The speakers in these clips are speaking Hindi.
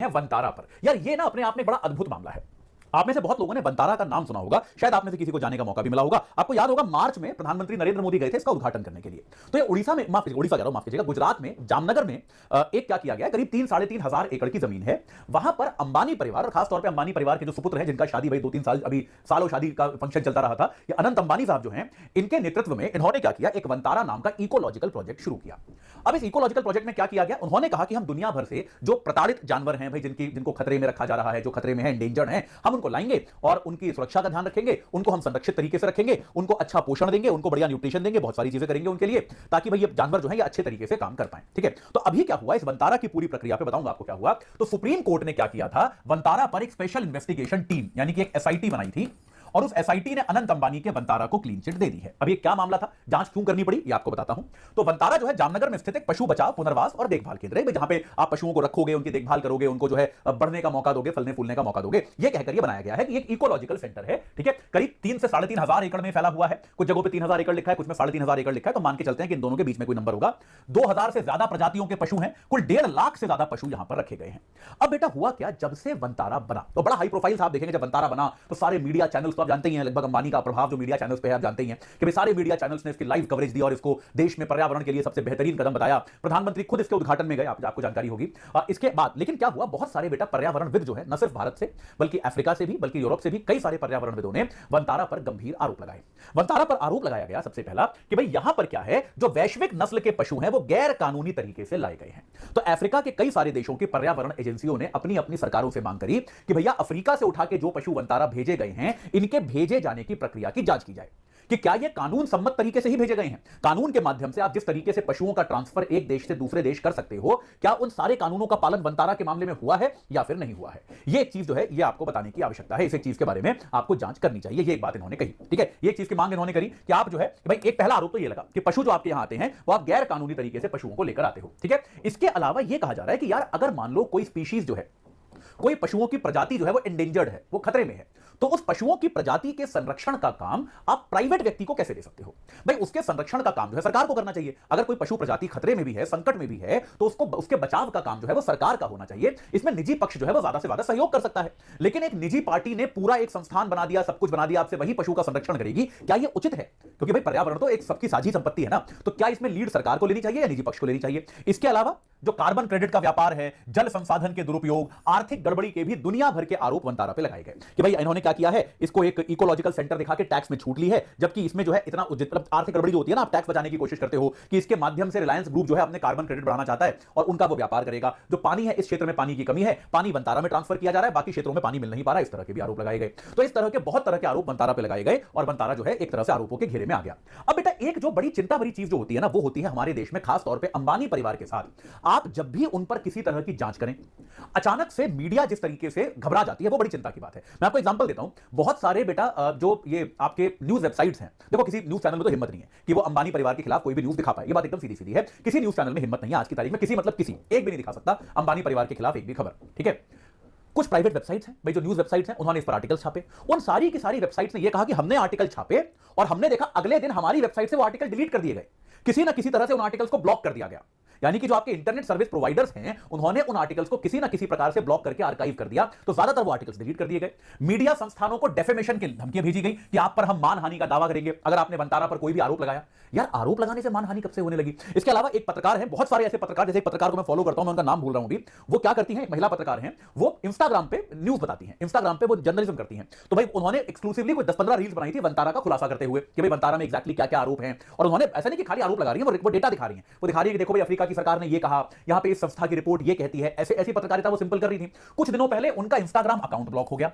हैं वंतारा पर। यार ये ना अपने आप में बड़ा अद्भुत मामला है। आप में से बहुत लोगों ने वंतारा का नाम सुना होगा, शायद आप में से किसी को जाने का मौका भी मिला होगा। आपको याद होगा मार्च में प्रधानमंत्री नरेंद्र मोदी गए थे इसका उद्घाटन करने के लिए। तो ये उड़ीसा में, उड़ीसा कह रहा हूं, माफ कीजिएगा, गुजरात में जामनगर में एक क्या किया गया, करीब 3-3.5 हजार एकड़ की जमीन है। वहां पर अंबानी परिवार, और खासतौर पर अंबानी परिवार के जो सुपुत्र हैं, जिनका शादी भाई 2-3 साल, अभी सालों शादी का फंक्शन चलता रहा था, ये अनंत अंबानी साहब जो हैं, इनके नेतृत्व में इन्होंने क्या किया, एक वंतारा नाम का इकोलॉजिकल प्रोजेक्ट शुरू किया। अब इस इकोलॉजिकल प्रोजेक्ट में क्या किया गया, उन्होंने कहा कि हम दुनिया भर से जो प्रताड़ित जानवर हैं भाई, जिनको खतरे में रखा जा रहा है, जो खतरे में है, एंडेंजर्ड हैं, हम उनको लाएंगे और उनकी सुरक्षा का ध्यान रखेंगे, उनको हम संरक्षित तरीके से रखेंगे, उनको अच्छा पोषण देंगे, उनको बढ़िया न्यूट्रिशन देंगे, बहुत सारी चीजें करेंगे उनके लिए, ताकि भाई ये जानवर जो है ये अच्छे तरीके से काम कर पाए। ठीक है, तो अभी क्या हुआ, इस वंतारा की पूरी प्रक्रिया पे बताऊंगा आपको क्या हुआ। तो सुप्रीम कोर्ट ने क्या किया था, वंतारा पर एक स्पेशल इन्वेस्टिगेशन टीम यानी कि एक एसआईटी बनाई थी, और उस एसआईटी ने अनंत अंबानी के वंतारा को क्लीन चिट दे दी है। अब ये क्या मामला था, जांच क्यों करनी पड़ी, ये आपको बताता हूं। तो वंतारा जो है जामनगर में स्थित एक पशु बचाव, पुनर्वास और देखभाल केंद्र है, जहां पे आप पशुओं को रखोगे, उनकी देखभाल करोगे, उनको जो है बढ़ने का मौका दोगे, फलने फूलने का मौका दोगे। ये कहकर ये बनाया गया है कि एक इकोलॉजिकल सेंटर है। ठीक है, करीब 3 से 3.5 हजार एकड़ में फैला हुआ है। कुछ जगहों पे 3,000 एकड़ लिखा है, कुछ में 3,500 एकड़ लिखा है। तो मान के चलते हैं कि इन दोनों के बीच में कोई नंबर होगा। 2,000 से ज्यादा प्रजातियों के पशु हैं, कुल 1.5 लाख से ज्यादा पशु यहां पर रखे गए हैं। अब बेटा हुआ क्या, जब से वंतारा बना तो बड़ा हाई प्रोफाइल आप देखेंगे। जब वंतारा बना तो सारे मीडिया चैनल्स, तो आप जानते ही हैं लगभग का प्रभाव जो मीडिया चैनल्स पे है, आप जानते ही हैं कि सारे मीडिया चैनल्स ने इसकी लाइव कवरेज दी और इसको देश में पर्यावरण के लिए सबसे बेहतरीन कदम बताया। प्रधानमंत्री खुद इसके उद्घाटन में गए, आपको जानकारी होगी। इसके बाद लेकिन क्या हुआ, बहुत सारे बेटा पर्यावरणविद जो है, न सिर्फ भारत से बल्कि अफ्रीका से भी, बल्कि यूरोप से भी कई सारे पर्यावरणविदों ने वंतारा पर गंभीर आरोप लगाए। वंतारा पर आरोप लगाया गया सबसे पहला कि भाई यहां पर क्या है, जो वैश्विक नस्ल के पशु हैं वो गैर कानूनी तरीके से लाए गए हैं। तो अफ्रीका के कई सारे देशों की पर्यावरण एजेंसियों ने अपनी अपनी सरकारों से मांग करी कि भैया अफ्रीका से उठा के जो पशु वंतारा भेजे गए हैं, इनके भेजे जाने की प्रक्रिया की जांच की जाए कि क्या ये कानून सम्मत तरीके से ही भेजे गए हैं। कानून के माध्यम से आप जिस तरीके से पशुओं का ट्रांसफर एक देश से दूसरे देश कर सकते हो, क्या उन सारे कानूनों का पालन वंतारा के मामले में हुआ है या फिर नहीं हुआ है। ये एक चीज जो है ये आपको बताने की आवश्यकता है। इस एक चीज के बारे में आपको जांच करनी चाहिए। ये एक बात इन्होंने कही। ठीक है, ये एक चीज की मांग इन्होंने करी कि आप जो है भाई, एक पहला आरोप तो ये लगा कि पशु जो आपके यहां आते हैं वो आप गैर कानूनी तरीके से पशुओं को लेकर आते हो। ठीक है, इसके अलावा यह कहा जा रहा है कि यार अगर मान लो कोई स्पीशीज जो है, कोई पशुओं की प्रजाति जो है वो एंडेंजर्ड है, वो खतरे में है, तो उस पशुओं की प्रजाति के संरक्षण का काम आप प्राइवेट व्यक्ति को कैसे दे सकते हो। भाई उसके संरक्षण का काम जो है सरकार को करना चाहिए। अगर कोई पशु प्रजाति खतरे में भी है, संकट में भी है, तो उसको उसके बचाव का काम जो है वो सरकार का होना चाहिए। इसमें निजी पक्ष जो है वो ज्यादा से ज्यादा सहयोग कर सकता है। लेकिन एक निजी पार्टी ने पूरा एक संस्थान बना दिया, सब कुछ बना दिया, आपसे वही पशु का संरक्षण करेगी, क्या यह उचित है? क्योंकि भाई पर्यावरण तो एक सबकी साझी संपत्ति है ना। तो क्या इसमें लीड सरकार को लेनी चाहिए या निजी पक्ष को लेनी चाहिए? इसके अलावा जो कार्बन क्रेडिट का व्यापार है, जल संसाधन के दुरुपयोग, आर्थिक गड़बड़ी के भी दुनिया भर के आरोप वंतारा पे लगाए गए कि भाई इन्होंने क्या किया है, इसको एक इकोलॉजिकल सेंटर दिखा के टैक्स में छूट ली है, जबकि इसमें जो है इतना आर्थिक गड़बड़ी जो होती है ना, आप टैक्स बचाने की कोशिश करते हो कि इसके माध्यम से रिलायंस ग्रुप जो है अपने कार्बन क्रेडिट बढ़ाना चाहता है और उनका वो व्यापार करेगा। जो पानी है, इस क्षेत्र में पानी की कमी है, पानी वंतारा में ट्रांसफर किया जा रहा है, बाकी क्षेत्रों में पानी मिल नहीं पा रहा है। इस तरह के भी आरोप लगाए गए। तो इस तरह के बहुत तरह के आरोप वंतारा पे लगाए गए और वंतारा जो है एक तरह से आरोपों के घेरे में आ गया। अब बेटा एक जो बड़ी चिंता भरी चीज जो होती है ना, वो होती है हमारे देश में खास तौर पर अंबानी परिवार के साथ। आप जब भी उन पर किसी तरह की जांच करें, अचानक से मीडिया जिस तरीके से घबरा जाती है, वो बड़ी चिंता की बात है। मैं आपको एग्जांपल देता हूं। बहुत सारे बेटा जो ये आपके न्यूज वेबसाइट्स हैं, देखो किसी न्यूज चैनल में तो हिम्मत नहीं है कि वो अंबानी परिवार के खिलाफ कोई भी न्यूज दिखा पाए। ये बात एकदम सीधी सीधी है। किसी न्यूज चैनल में हिम्मत नहीं है आज की तारीख में, किसी एक भी नहीं दिखा सकता अंबानी परिवार के खिलाफ एक भी खबर। ठीक है, कुछ प्राइवेट वेबसाइट्स हैं भाई, जो न्यूज वेबसाइट्स हैं, उन्होंने इस पर आर्टिकल छापे। उन सारी की सारी वेबसाइट्स ने यह कहा कि हमने आर्टिकल छापे और हमने देखा अगले दिन हमारी वेबसाइट से वो आर्टिकल डिलीट कर दिए गए। किसी ना किसी तरह से उन आर्टिकल्स को ब्लॉक कर दिया गया। यानी कि जो आपके इंटरनेट सर्विस प्रोवाइडर्स हैं, उन्होंने उन आर्टिकल्स को किसी ना किसी प्रकार से ब्लॉक करके आर्काइव कर दिया। तो ज्यादातर वो आर्टिकल्स डिलीट कर दिए गए। मीडिया संस्थानों को डेफेमेशन की धमकियां भेजी गई कि आप पर हम मानहानि का दावा करेंगे अगर आपने वंतारा पर कोई भी आरोप लगाया। यार आरोप लगाने से मानहानि कब से होने लगी? इसके अलावा एक पत्रकार है, बहुत सारे ऐसे पत्रकार, जैसे एक पत्रकार को मैं फॉलो करता हूं, मैं उनका नाम भूल रहा हूं अभी। वो क्या करती हैं, एक महिला पत्रकार हैं, वो इंस्टाग्राम पे न्यूज बताती हैं, इंस्टाग्राम पे वो जर्नलिज्म करती हैं। तो भाई उन्होंने एक्सक्लूसिवली कोई 10-15 रील्स बनाई थी वंतारा का खुलासा करते हुए कि भाई वंतारा में एग्जैक्टली क्या क्या आरोप हैं। और उन्होंने ऐसा नहीं कि खाली आरोप लगा रही है, वो डेटा दिखा रही है। वो दिखा रही है कि देखो भाई अफ्रीका की सरकार ने ये कहा, यहां पे इस संस्था की रिपोर्ट ये कहती है। ऐसी पत्रकारिता वो सिंपल कर रही थी। कुछ दिनों पहले उनका इंस्टाग्राम अकाउंट ब्लॉक हो गया,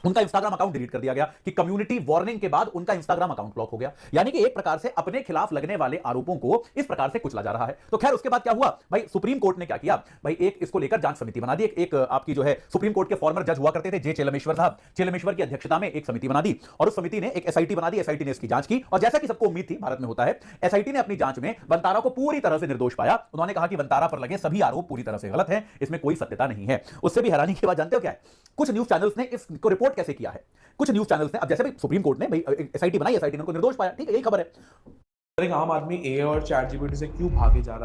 उनका इंस्टाग्राम अकाउंट डिलीट कर दिया गया कि कम्युनिटी वार्निंग के बाद उनका इंस्टाग्राम अकाउंट ब्लॉक हो गया। यानी कि एक प्रकार से अपने खिलाफ लगने वाले आरोपों को इस प्रकार से कुचला जा रहा है। तो खैर उसके बाद क्या हुआ भाई, सुप्रीम कोर्ट ने क्या किया भाई, एक इसको लेकर जांच समिति बना दी। एक आपकी जो है सुप्रीम कोर्ट के फॉर्मर जज हुआ करते थे जे चेलमेश्वर साहब, चेलमेश्वर की अध्यक्षता में एक समिति बना दी और उस समिति ने एक एसआईटी बना दी। एसआईटी ने इसकी जांच की और जैसा कि सबको उम्मीद थी, भारत में होता है, एसआईटी ने अपनी जांच में वंतारा को पूरी तरह से निर्दोष पाया। उन्होंने कहा कि वंतारा पर लगे सभी आरोप पूरी तरह से गलत हैं, इसमें कोई सत्यता नहीं है। उससे भी हैरानी की बात जानते हो क्या है, कुछ न्यूज चैनल्स ने इसको रिपोर्ट कैसे किया है। कुछ न्यूज चैनल्स ने, अब जैसे भाई सुप्रीम कोर्ट ने भाई एसआईटी बनाई, एसआईटी ने उनको निर्दोष पाया, ठीक है, यही खबर है। आम आदमी ए और चैट जीपीटी से क्यों भागे जा रहा है?